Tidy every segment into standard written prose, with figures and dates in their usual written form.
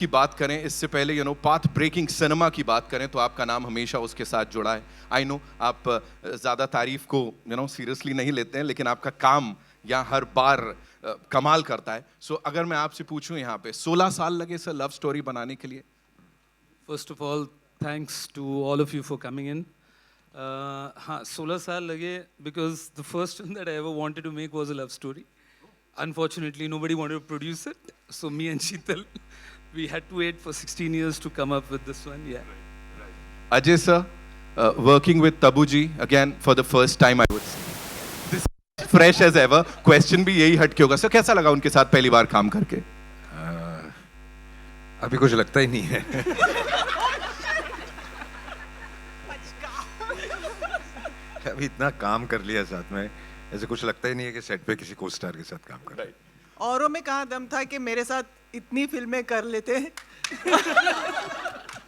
की बात करें इससे पहले पाथ ब्रेकिंग सिनेमा की बात करें तो आपका नाम हमेशा उसके साथ जुड़ा है। आई नो आप ज़्यादा तारीफ को सीरियसली नहीं लेते हैं, लेकिन आपका काम यहाँ हर बार कमाल करता है। सो अगर मैं आपसे पूछूं, यहाँ पे 16 साल लगे सर लव स्टोरी बनाने के लिए? First of all, thanks to all of you for coming in. हाँ, 16 साल लगे because the first film that I ever wanted to make was a love story. Unfortunately, nobody wanted to produce it, so me and Sheetal, we had to wait for 16 years to come up with this one. Yeah. Ajay sir, working with Tabu ji again for the first time, I would say. This is fresh as ever. Question भी यही हटके होगा sir, कैसा लगा उनके साथ पहली बार काम करके? अभी कुछ लगता ही नहीं है। अभी इतना काम कर लिया साथ में, ऐसे कुछ लगता ही नहीं है कि सेट पे किसी को स्टार के साथ काम कर रहा है। औरों में कहाँ दम था कि मेरे साथ इतनी फिल्में कर लेते हैं।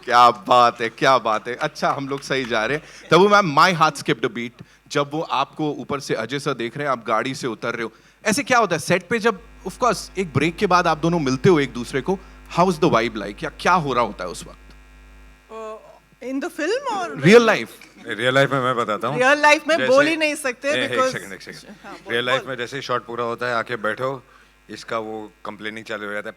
क्या बात है, क्या बात है। अच्छा, हम लोग सही जा रहे हैं। Tabu ma'am, my heart skipped a beat जब वो आपको ऊपर से अजय सर देख रहे हैं, आप गाड़ी से उतर रहे हो। ऐसे क्या होता है सेट पे जब ऑफ कोर्स एक ब्रेक के बाद आप दोनों मिलते हो एक दूसरे को? How is the vibe like, या क्या हो रहा होता है उस वक्त? इन द फिल्म और रियल लाइफ? रियल लाइफ में मैं बताता हूँ। रियल लाइफ में बोल ही नहीं सकते बिकॉज़ एक सेकंड। रियल लाइफ में जैसे ही शॉट पूरा होता है, आके बैठो, इसका वो कंप्लेनिंग चालू हो जाता है,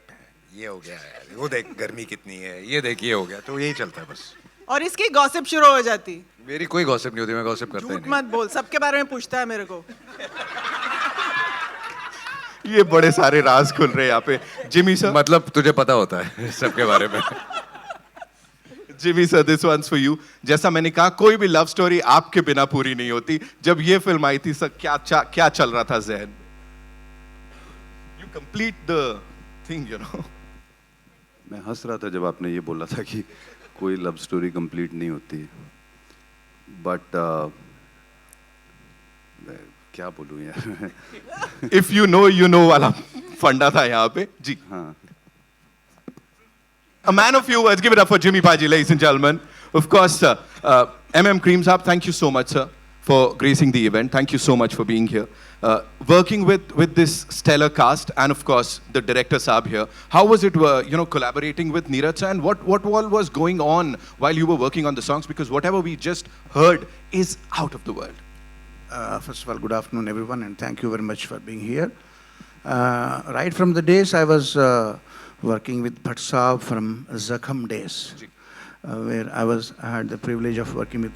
ये हो गया है, वो देख गर्मी कितनी है, ये देख ये हो गया, तो यही चलता है बस। और इसकी गॉसिप शुरू हो जाती। मेरी कोई गॉसिप नहीं होती, मैं गॉसिप करता ही झूठ नहीं। मत बोल, सबके बारे में पूछता है मेरे को। ये बड़े सारे राज खुल रहे हैं यहाँ पे। जिमी सर, मतलब तुझे पता होता है सबके बारे में। Jimmy sir, this one's for you. जैसा मैंने कहा, कोई भी लव स्टोरी आपके बिना पूरी नहीं होती। जब ये फिल्म आई थी सर, क्या चल रहा था ज़हन? यू कंप्लीट द थिंग, मैं हंस रहा था जब आपने ये बोला था कि कोई लव स्टोरी कंप्लीट नहीं होती, बट क्या बोलूं यार। इफ यू नो वाला फंडा था यहाँ पे जी। हाँ, A man of few words. Give it up for Jimmy Paji, ladies and gentlemen. Of course, MM Cream Saab, thank you so much, sir, for gracing the event. Thank you so much for being here. Working with this stellar cast, and of course, the director Saab here. How was it, collaborating with Neeraj sir, and what all was going on while you were working on the songs? Because whatever we just heard is out of the world. First of all, good afternoon, everyone, and thank you very much for being here. Right from the days I was working with Bhatt Saab from Zakham days, where I had the privilege of working with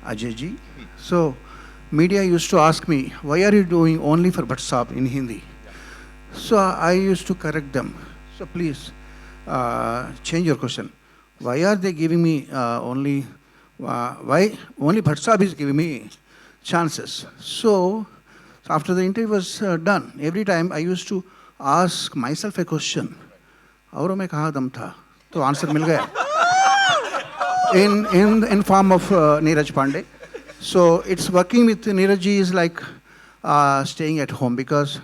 Ajay ji. So, media used to ask me, why are you doing only for Bhatt Saab in Hindi? So, I used to correct them. So, please, change your question. Why are they giving me why only Bhatt Saab is giving me chances? So, after the interview was done, every time I used to ask myself a question. औरों में कहाँ दम था? तो answer मिल गया in form of Neeraj Pandey. So it's working with Neeraj ji is like staying at home, because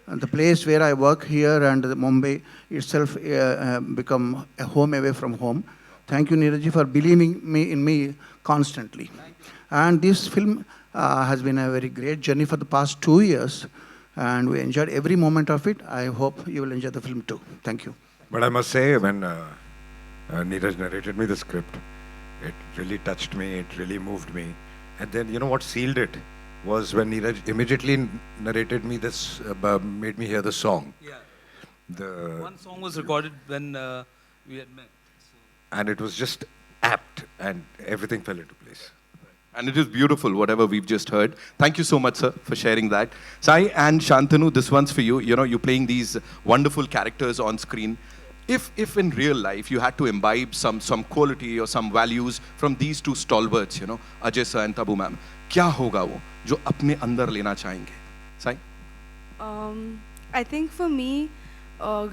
the place where I work here and Mumbai itself become a home away from home. Thank you, Neeraj ji, for believing in me constantly. And this film has been a very great journey for the past 2 years, and we enjoyed every moment of it. I hope you will enjoy the film too. Thank you. But I must say, when Neeraj narrated me the script, it really touched me, it really moved me. And then, you know what sealed it was when Neeraj immediately narrated me this, made me hear the song. Yeah. One song was recorded when we had met. And it was just apt, and everything fell into place. And it is beautiful, whatever we've just heard. Thank you so much, sir, for sharing that. Sai and Shantanu, this one's for you. You're playing these wonderful characters on screen. If in real life you had to imbibe some quality or some values from these two stalwarts, Ajay sir and Tabu ma'am, क्या होगा वो जो अपने अंदर लेना चाहेंगे? Sai? I think for me,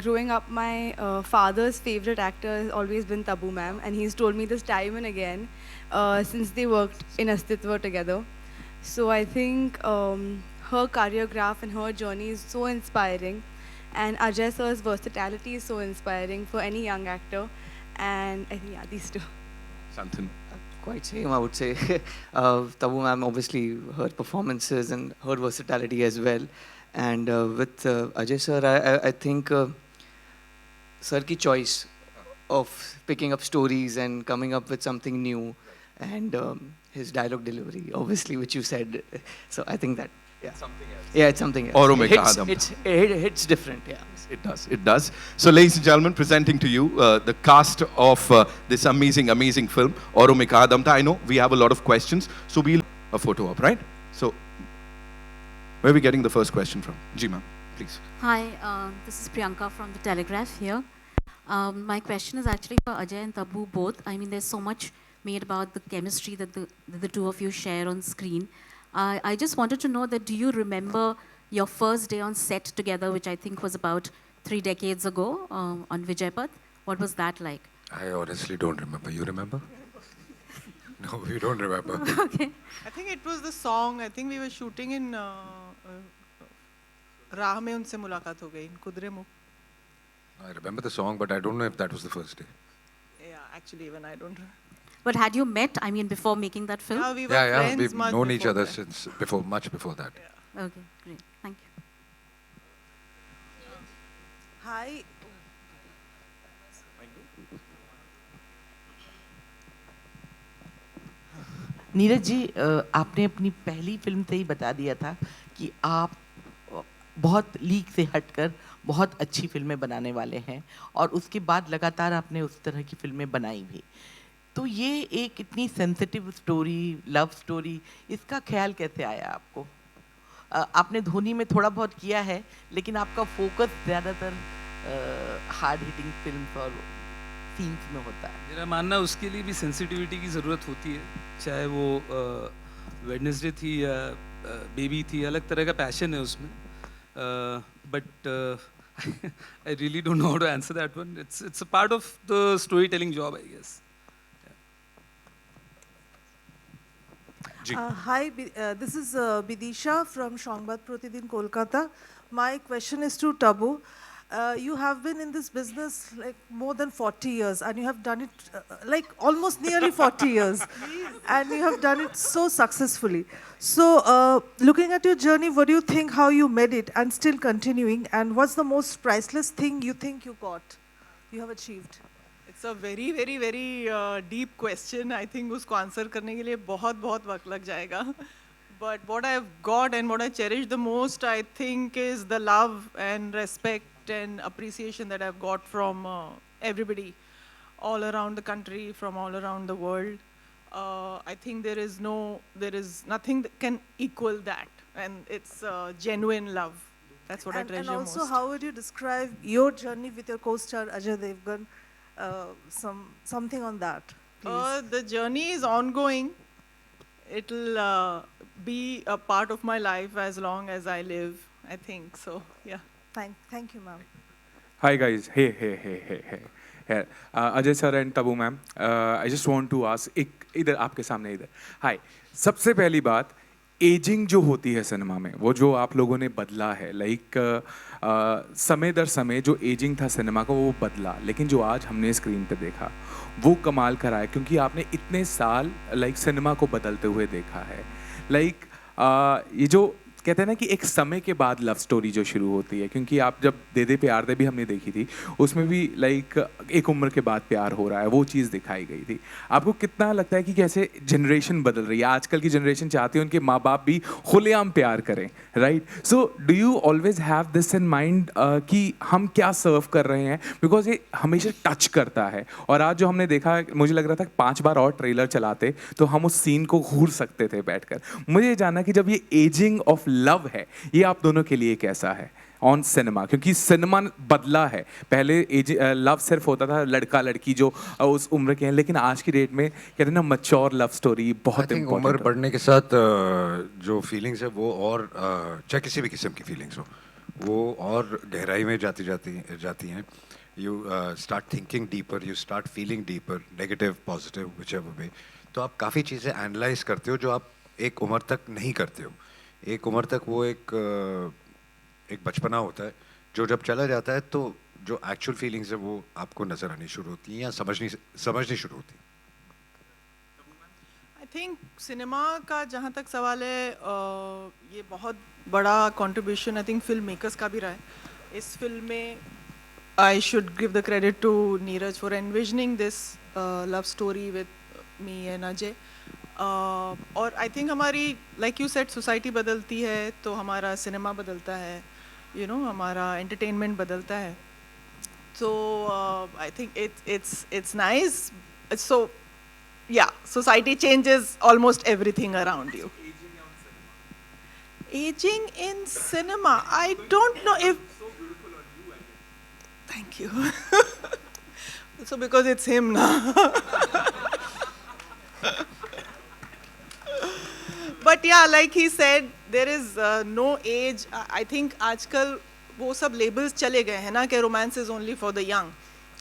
growing up, my father's favorite actor has always been Tabu ma'am, and he's told me this time and again since they worked in Astitva together. So I think her choreograph and her journey is so inspiring, and Ajay sir's versatility is so inspiring for any young actor, and I think these two. Shantanu? Quite same, I would say. Tabu ma'am, obviously, her performances and her versatility as well. And with Ajay sir, I think sir की choice of picking up stories and coming up with something new, and his dialogue delivery, obviously, which you said. So I think that, yeah, something else. Yeah, it's something else. Aurum It hits, Ekadam. it hits different. Yeah. It does. It does. So, ladies and gentlemen, presenting to you the cast of this amazing, amazing film, Aurum Ekadam. I know we have a lot of questions, so we'll a photo up, right? So, where are we getting the first question from? Ji, ma'am, please. Hi, this is Priyanka from The Telegraph here. My question is actually for Ajay and Tabu both. I mean, there's so much made about the chemistry that the two of you share on screen. I just wanted to know that do you remember your first day on set together, which I think was about 3 decades ago on Vijaypath? What was that like? I honestly don't remember. You remember? No, you don't remember. Okay. I think it was the song. I think we were shooting in राह में उनसे मुलाकात हो गई, Kudremukh. I remember the song, but I don't know if that was the first day. Yeah, actually, even I don't. But had you met, I mean, before making that film? Yeah, we were Yeah, friends we've much known each before other that. since much before that. Okay, great. Thank you. Hi. Neeraj ji, आपने अपनी पहली film से ही बता दिया था कि आप बहुत लीक से हटकर बहुत अच्छी फिल्में बनाने वाले हैं, और उसके बाद लगातार आपने उस तरह की फिल्में बनाई भी. तो ये एक इतनी सेंसिटिव स्टोरी, लव स्टोरी, इसका ख्याल कैसे आया आपको? आपने धोनी में थोड़ा बहुत किया है, लेकिन आपका फोकस ज़्यादातर हार्ड हिटिंग फिल्म्स और सीन्स में होता है. मेरा मानना उसके लिए भी सेंसिटिविटी की ज़रूरत होती है, चाहे वो वेडनेसडे थी या बेबी थी, अलग तरह का पैशन है उसमें. But I really don't know how to answer that one. It's a part of the story telling job, I guess. Hi, this is Bidisha from Shongbad Pratidin, Kolkata. My question is to Tabu. You have been in this business like more than 40 years, and you have done it like almost nearly 40 years, and you have done it so successfully. So, looking at your journey, what do you think how you made it and still continuing, and what's the most priceless thing you think you have achieved? It's a very, very, very deep question. I think उसको answer करने के लिए बहुत बहुत वक्त लग जाएगा. But what I've got and what I cherish the most, I think, is the love and respect and appreciation that I've got from everybody all around the country, from all around the world. I think there is nothing that can equal that, and it's genuine love. That's what I treasure and also, most. how would you describe your journey with your co-star Ajay Devgan? Something on that, please. The journey is ongoing. It'll be a part of my life as long as I live, I think. So, yeah. Thank you, ma'am. Hi guys, hey. Ajay sir and Tabu ma'am, I just want to ask, इधर आपके सामने इधर. Hi. सबसे पहली बात, ageing जो होती है सिनेमा में, वो जो आप लोगों ने बदला है, लाइक समय दर समय जो एजिंग था सिनेमा का वो बदला, लेकिन जो आज हमने स्क्रीन पे देखा वो कमाल करा है, क्योंकि आपने इतने साल लाइक सिनेमा को बदलते हुए देखा है. लाइक ये जो कहते हैं ना कि एक समय के बाद लव स्टोरी जो शुरू होती है, क्योंकि आप जब दे दे प्यार दे भी हमने देखी थी, उसमें भी लाइक एक उम्र के बाद प्यार हो रहा है, वो चीज़ दिखाई गई थी. आपको कितना लगता है कि कैसे जनरेशन बदल रही है, आजकल की जनरेशन चाहती है उनके माँ बाप भी खुलेआम प्यार करें, right? So do you always have this in mind कि हम क्या सर्व कर रहे हैं, बिकॉज ये हमेशा टच करता है. और आज जो हमने देखा, मुझे लग रहा था 5 बार और ट्रेलर चलाते तो हम उस सीन को घूर सकते थे बैठकर. मुझे ये जानना कि जब ये एजिंग ऑफ लव है, ये आप दोनों के लिए कैसा है ऑन सिनेमा, क्योंकि सिनेमा बदला है. पहले लव सिर्फ होता था लड़का लड़की जो उस उम्र के हैं, लेकिन आज की डेट में कहते हैं ना मैच्योर लव स्टोरी बहुत इम्पोर्टेंट. उम्र बढ़ने के साथ जो फीलिंग्स है वो और चाहे किसी भी किस्म की फीलिंग्स हो, वो और गहराई में जाती हैं. You start thinking deeper, you start feeling deeper, negative positive whichever वे. तो आप काफ़ी चीज़ें एनालाइज करते हो जो आप एक उम्र तक नहीं करते हो. एक उम्र तक वो एक बचपना होता है जो जब चला जाता है तो जो एक्चुअल फीलिंग्स है वो आपको नज़र आनी शुरू होती हैं या समझनी शुरू होती हैं. आई थिंक सिनेमा का जहाँ तक सवाल है, ये बहुत बड़ा contribution I think film makers का भी रहा है. इस फिल्म में I should give the credit to Neeraj for envisioning this love story with me and Ajay. और I think हमारी, like you said, society बदलती है तो हमारा cinema बदलता है, you know, हमारा entertainment बदलता है. So I think it's nice. So yeah, society changes almost everything around you. Aging in cinema, I don't know if. Thank you. So because it's him now. But yeah, like he said, there is no age. I think आजकल वो सब labels चले गए हैं ना कि romance is only for the young.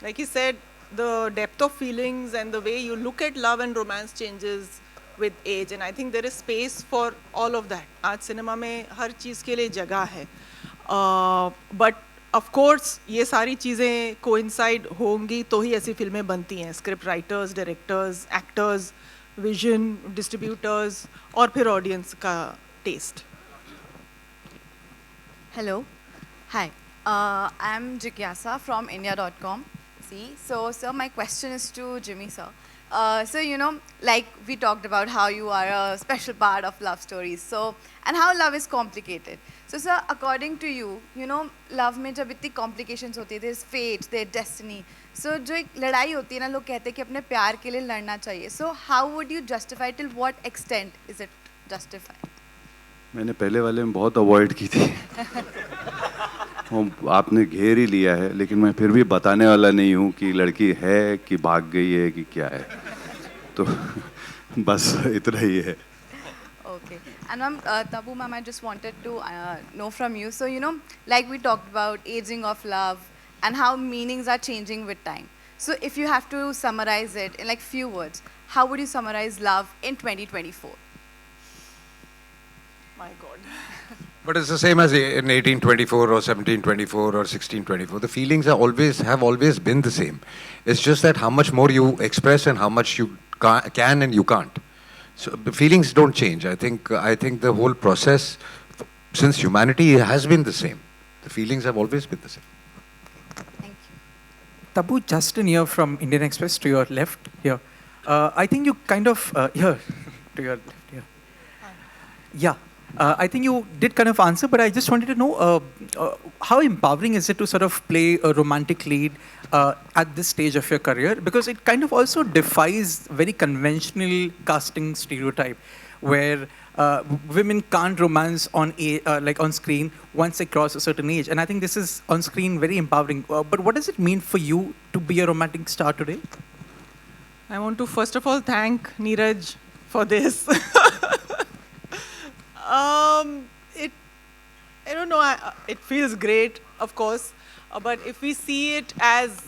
Like he said, the depth of feelings and the way you look at love and romance changes with age, and I think there is space for all of that. आज cinema में हर चीज़ के लिए जगह है. But of course ये सारी चीज़ें coincide होंगी तो ही ऐसी फिल्में बनती हैं. Script writers, directors, actors, vision, distributors और फिर audience का taste. Hello. Hi. I'm Jigyasa from India.com. See, so sir, my question is to Jimmy sir. So you know, like we talked about how you are a special part of love stories. So and how love is complicated. So sir, according to you, you know, love में जब इतनी complications होती है, there's fate, there's destiny. So जो एक लड़ाई होती है ना, लोग कहते हैं कि अपने प्यार के लिए लड़ना चाहिए. So how would you justify? Till what extent is it justified? मैंने पहले वाले में बहुत अवॉइड की थी आपने घेर ही लिया है, लेकिन मैं फिर भी बताने वाला नहीं हूँ कि लड़की है कि भाग गई है कि क्या है, तो बस इतना ही है. Okay. And ma'am, Tabu ma'am, I just wanted to know from you. So, you know, like we talked about aging of love and how meanings are changing with time. So, if you have to summarize it in like few words, how would you summarize love in 2024? My God. But it's the same as in 1824 or 1724 or 1624. The feelings have always been the same. It's just that how much more you express and how much you can and you can't. So the feelings don't change. I think the whole process, since humanity has been the same. The feelings have always been the same. Thank you. Tabu, Justin here from Indian Express to your left here. I think you kind of, here, to your left here. Yeah. I think you did kind of answer, but I just wanted to know how empowering is it to sort of play a romantic lead at this stage of your career? Because it kind of also defies very conventional casting stereotype, where women can't romance on like on screen once they cross a certain age. And I think this is on screen very empowering. But what does it mean for you to be a romantic star today? I want to first of all thank Neeraj for this. I don't know, it feels great, of course, but if we see it as,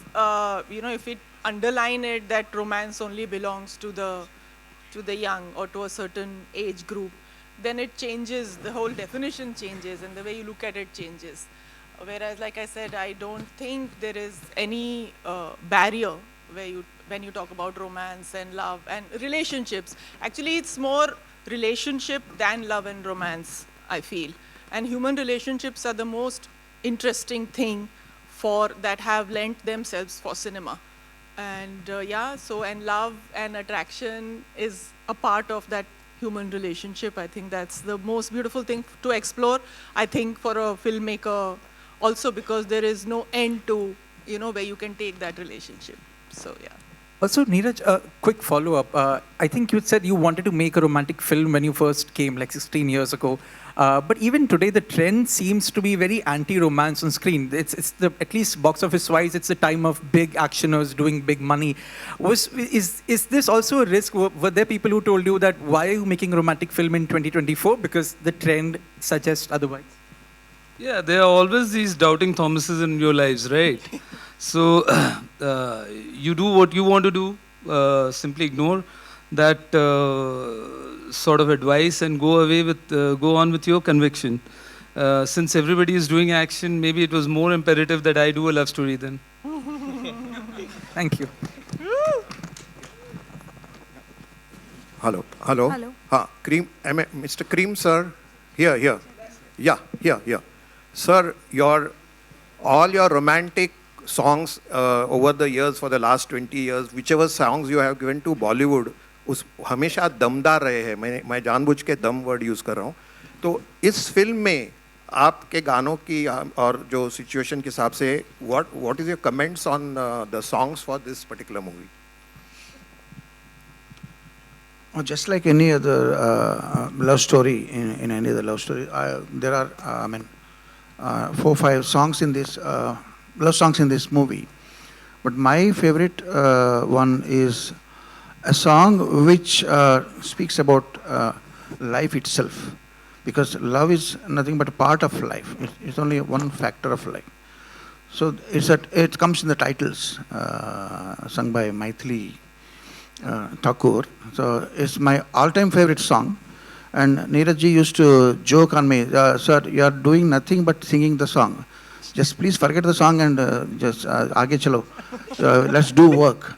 you know, if we underline it that romance only belongs to the young or to a certain age group, then it changes, the whole definition changes and the way you look at it changes. Whereas, like I said, I don't think there is any barrier when you talk about romance and love and relationships. Actually, it's more relationship than love and romance, I feel. And human relationships are the most interesting thing that have lent themselves for cinema. And yeah, so and love and attraction is a part of that human relationship. I think that's the most beautiful thing to explore, I think, for a filmmaker also, because there is no end to, you know, where you can take that relationship. So yeah. Also, Neeraj, a quick follow-up. I think you said you wanted to make a romantic film when you first came, like 16 years ago. But even today, the trend seems to be very anti-romance on screen. It's the, at least box office-wise, it's the time of big actioners doing big money. Is this also a risk? Were there people who told you that, why are you making a romantic film in 2024? Because the trend suggests otherwise. Yeah, there are always these doubting Thomases in your lives, right? So you do what you want to do, simply ignore that sort of advice and go on with your conviction. Since everybody is doing action, maybe it was more imperative that I do a love story then. Thank you. Hello. Hello. Cream, Mr. Cream, sir. Here. Yeah. Sir, all your romantic songs over the years, for the last 20 years, whichever songs you have given to Bollywood, उस हमेशा दमदार रहे हैं. मैं जानबूझ के दम word use कर रहा हूँ. तो इस फिल्म में आपके गानों की और जो सिचुएशन के हिसाब से what is your comments on the songs for this particular movie? Just like any other love story, in any other love story, there are, 4 or 5 songs in this, love songs in this movie. But my favorite one is a song which speaks about life itself. Because love is nothing but a part of life. It's only one factor of life. So it comes in the titles, sung by Maithili Thakur. So it's my all-time favorite song. And Neeraj ji used to joke on me, sir, you are doing nothing but singing the song. Just please forget the song and just aage chalo. Let's do work.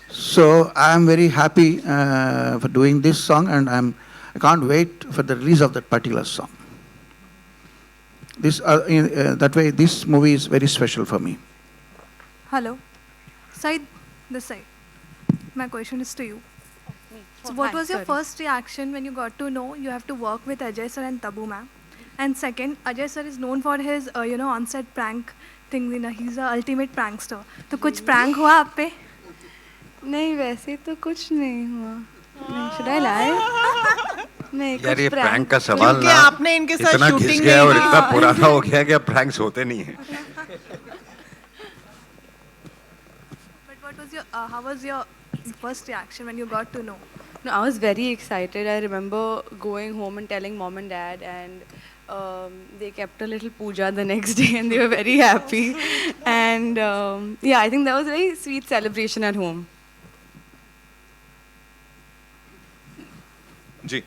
So I am very happy for doing this song, and I can't wait for the release of that particular song. That way, this movie is very special for me. Hello. Said, this side. My question is to you. So what was your first reaction when you got to know you have to work with Ajay sir and Tabu ma'am? And second, Ajay sir is known for his, on-set prank things. He's the ultimate prankster. तो कुछ prank हुआ आप पे? नहीं, वैसे तो कुछ नहीं हुआ. Should I lie? नहीं, यार ये कुछ प्रैंक का सवाल क्योंकि ना आपने इनके साथ इतना घिस shooting गया नहीं और की. इतना पुराना हो गया कि अब प्रैंक्स होते नहीं हैं. But what was your, how was your first reaction when you got to know? No, I was very excited. I remember going home and telling mom and dad, and they kept a little puja the next day, and they were very happy. And yeah, I think that was a very sweet celebration at home. जी.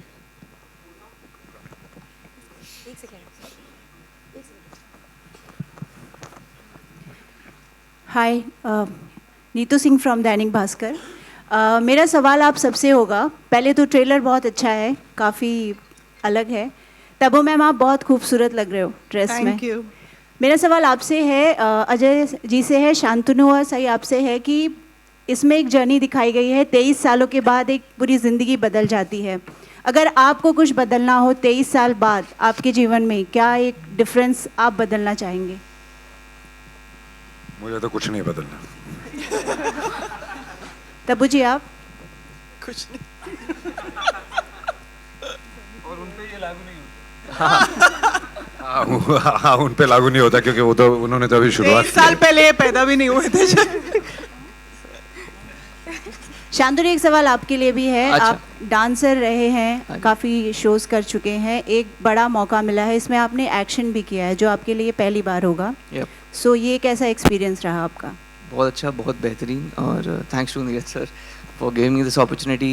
Hi, Neetu Singh from Dainik Bhaskar. मेरा सवाल आप सबसे होगा. पहले तो trailer बहुत अच्छा है, काफ़ी अलग है. तबू मैम आप बहुत खूबसूरत लग रहे हो ड्रेस में. Thank you. मेरा सवाल आपसे है, अजय जी से है, शांतनु और सही आपसे है कि इसमें एक जर्नी दिखाई गई है. 23 सालों के बाद एक पूरी ज़िंदगी बदल जाती है. अगर आपको कुछ बदलना हो 23 साल बाद आपके जीवन में, क्या एक डिफरेंस आप बदलना चाहेंगे? मुझे तो कुछ नहीं बदलना. तब्बू जी आप? कुछ नहीं. और उन पे ये लागू नहीं होता. हाँ, उन पे लागू नहीं होता क्योंकि वो तो उन्होंने तो अभी शुरुआत की. 23 साल पहले ये पैदा भी नहीं हुए थे. शांतनु, एक सवाल आपके लिए भी है. अच्छा. आप डांसर रहे हैं, काफ़ी शोज कर चुके हैं, एक बड़ा मौका मिला है, इसमें आपने एक्शन भी किया है जो आपके लिए पहली बार होगा. सो ये कैसा एक्सपीरियंस रहा आपका? बहुत अच्छा, बहुत बेहतरीन. और thanks to Neeraj sir for giving me this opportunity.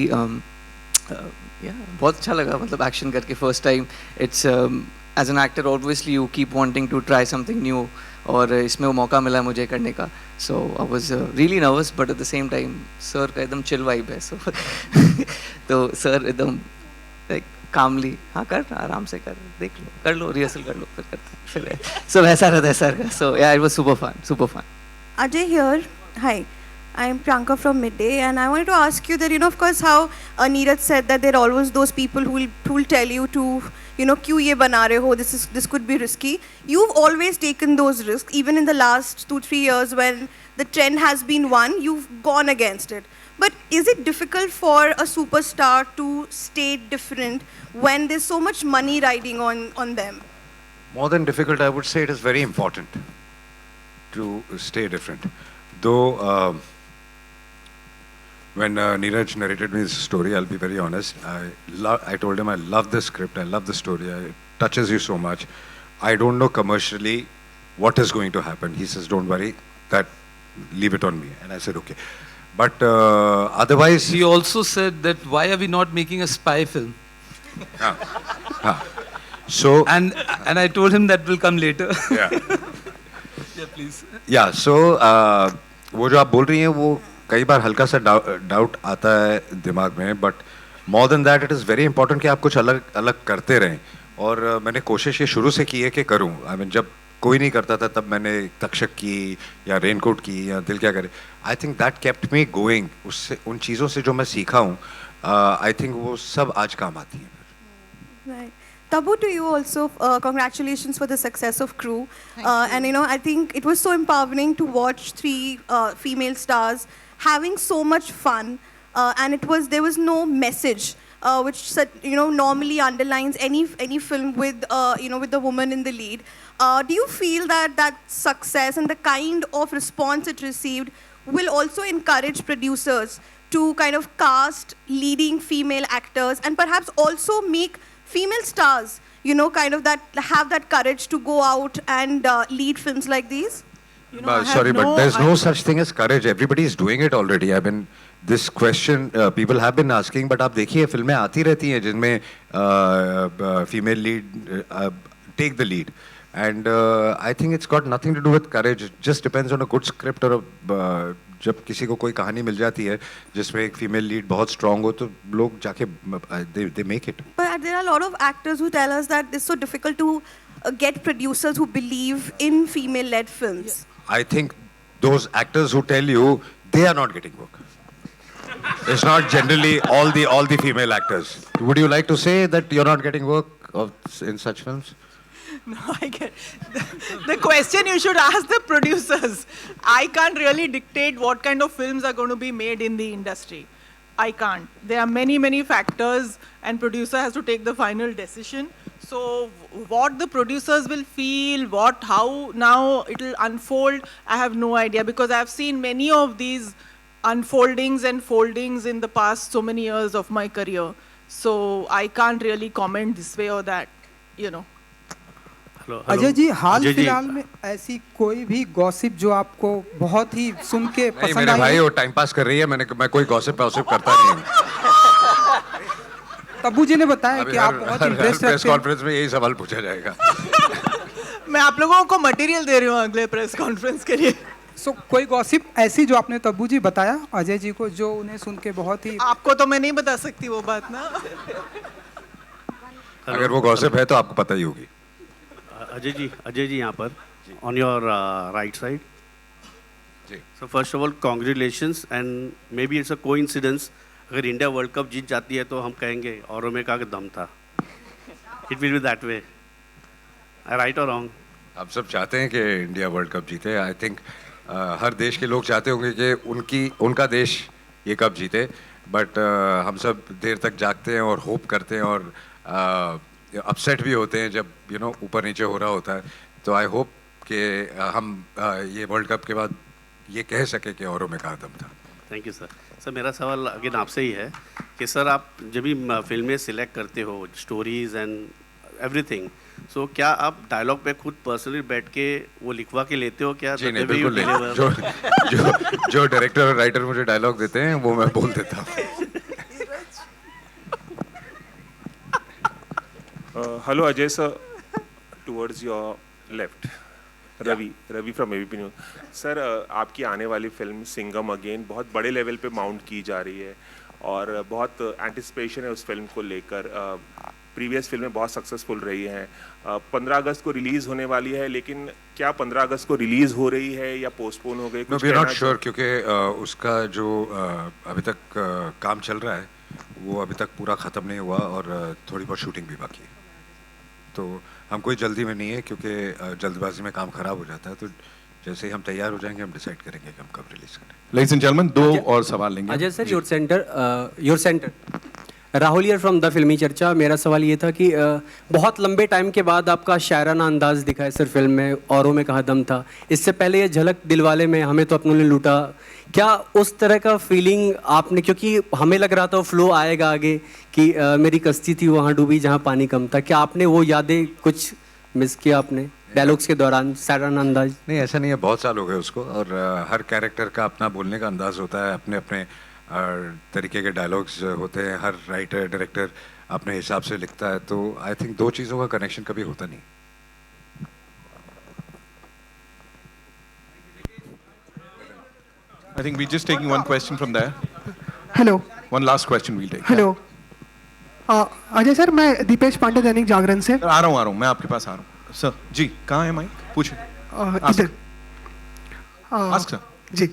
बहुत अच्छा लगा, मतलब एक्शन करके first time. It's as an actor obviously you keep wanting to try something new, और इसमें वो मौका मिला मुझे करने का. So I was really nervous, but at the same time sir का एकदम चिल वाइब है. सो तो सर एकदम लाइक कामली, हाँ कर, आराम से कर, देख लो, कर लो, रिहर्सल कर लो, फिर करते फिर. सो ऐसा रहता है सर का. So yeah it was super fun, super fun. Ajay here. Hi, I'm Priyanka from Midday, and I wanted to ask you that, of course, how Neeraj said that there are always those people who will tell you to, क्यों ये बना रहे हो, this could be risky. You've always taken those risks, even in the last 2-3 years when the trend has been one, you've gone against it. But is it difficult for a superstar to stay different when there's so much money riding on them? More than difficult, I would say it is very important to stay different. Though when Neeraj narrated me this story, I'll be very honest, I told him I love the script, I love the story, it touches you so much. I don't know commercially what is going to happen. He says, don't worry, leave it on me. And I said, okay. But otherwise... He also said that why are we not making a spy film? So... And I told him that will come later. Yeah. Yeah, please. Yeah, so वो जो आप बोल रही हैं वो कई बार हल्का सा डाउट आता है दिमाग में, but more than that it is very important कि आप कुछ अलग अलग करते रहें. और मैंने कोशिश ये शुरू से की है कि करूं. आई मीन जब कोई नहीं करता था तब मैंने तक्षक की या रेनकोट की या दिल क्या करे. I think that kept me going. उससे उन चीज़ों से जो मैं सीखा हूँ आई थिंक वो सब आज काम आती हैं. Right. Tabu, to you also, congratulations for the success of Crew. And I think it was so empowering to watch three female stars having so much fun. And there was no message, which normally underlines any film with with a woman in the lead. Do you feel that success and the kind of response it received will also encourage producers to kind of cast leading female actors and perhaps also make female stars, kind of have that courage to go out and lead films like these? Sorry, but there's no such thing as courage. Everybody is doing it already. I mean, this question people have been asking, but आप देखिए फिल्में आती रहती हैं जिनमें female lead take the lead. And I think it's got nothing to do with courage. It just depends on a good script or जब किसी को कोई कहानी मिल जाती है जिसमें एक फीमेल लीड बहुत स्ट्रांग हो तो लोग जाके they make it. But there are a lot of actors who tell us that it's so difficult to get producers who believe in female-led films. I think those actors who tell you they are not getting work. It's not generally all the female actors. Would you like to say that you're not getting work in such films? No, I get the question you should ask the producers. I can't really dictate what kind of films are going to be made in the industry. I can't. There are many factors and producer has to take the final decision. So what the producers will feel, how now it will unfold, I have no idea, because I have seen many of these unfoldings and foldings in the past so many years of my career. So I can't really comment this way or that, Ajay ji, हाल फिलहाल में ऐसी कोई भी gossip जो आपको बहुत ही सुन के पसंद आई? मेरे भाई वो टाइम पास कर रही है. मैं कोई गॉसिप करता नहीं हूँ. तब्बू जी ने बताया कि आप बहुत इंटरेस्ट रखते हैं. प्रेस कॉन्फ्रेंस में यही सवाल पूछा जाएगा. मैं आप लोगों को मटेरियल दे रही हूँ अगले प्रेस कॉन्फ्रेंस के लिए. कोई गॉसिप ऐसी जो आपने तब्बू जी बताया अजय जी को जो उन्हें सुन के बहुत ही... आपको तो मैं नहीं बता सकती वो बात ना. अगर वो गॉसिप है तो आपको पता ही होगी. अजय जी यहाँ पर on your right side. So first of all congratulations and may be it's a coincidence. अगर इंडिया वर्ल्ड कप जीत जाती है तो हम कहेंगे औरों में का दम था. It will be that way. Right और रॉन्ग? आप सब चाहते हैं कि इंडिया वर्ल्ड कप जीते. आई थिंक हर देश के लोग चाहते होंगे कि उनका देश ये कप जीते. बट हम सब देर तक जागते हैं और होप करते हैं और अपसेट भी होते हैं जब ऊपर नीचे हो रहा होता है. तो आई होप कि हम ये वर्ल्ड कप के बाद ये कह सके कि औरों में कहा दम था. Thank you sir. सर मेरा सवाल अगेन आपसे ही है कि सर आप जब भी फिल्में सिलेक्ट करते हो स्टोरीज एंड एवरीथिंग, सो क्या आप डायलॉग पे खुद पर्सनली बैठ के वो लिखवा के लेते हो क्या? जी नहीं, बिल्कुल नहीं. जो डायरेक्टर और राइटर मुझे डायलॉग देते हैं वो मैं बोल देता हूँ. Hello Ajay sir, towards your left, Ravi from ABP News. Sir आपकी आने वाली फिल्म सिंघम अगेन बहुत बड़े लेवल पे माउंट की जा रही है और बहुत एंटिसिपेशन है उस फिल्म को लेकर. प्रीवियस फिल्में बहुत सक्सेसफुल रही हैं. 15 अगस्त को रिलीज़ होने वाली है, लेकिन क्या 15 अगस्त को रिलीज़ हो रही है या पोस्टपोन हो गई? वी आर नॉट श्योर, क्योंकि उसका जो अभी तक काम चल रहा है वो अभी तक पूरा ख़त्म नहीं हुआ और थोड़ी बहुत शूटिंग भी बाकी है. तो हम कोई जल्दी में नहीं है क्योंकि जल्दबाजी में काम खराब हो जाता है. तो जैसे ही हम तैयार हो जाएंगे हम डिसाइड करेंगे कि हम कब रिलीज करें. Ladies and gentlemen, 2 और सवाल लेंगे. Ajay sir, your centre Rahul here from the फिल्मी चर्चा. मेरा सवाल ये था कि बहुत लंबे टाइम के बाद आपका शायराना अंदाज दिखा है सर फिल्म में, औरों में कहा दम था. इससे पहले ये झलक दिलवाले में हमें तो अपनों ने लूटा, क्या उस तरह का फीलिंग आपने, क्योंकि हमें लग रहा था फ्लो आएगा आगे कि मेरी कश्ती थी वहाँ डूबी जहाँ पानी कम था, क्या आपने वो यादें कुछ मिस किया आपने डायलॉग्स के दौरान शायराना अंदाज? नहीं, ऐसा नहीं है, बहुत साल हो गए उसको. और हर कैरेक्टर का अपना बोलने का अंदाज होता है, अपने अपने तरीके के डायलॉग्स होते हैं. हर राइटर डायरेक्टर अपने हिसाब से लिखता है. तो आई थिंक दो चीज़ों का कनेक्शन कभी होता नहीं. I think we're just taking one question from there. Hello. One last question we'll take. Hello. Ajay sir, मैं दीपेश पांडे दैनिक जागरण से. आ रहा हूँ, मैं आपके पास आ रहा हूँ. सर जी, कहाँ है माइक? पूछे इधर Ask, sir. जी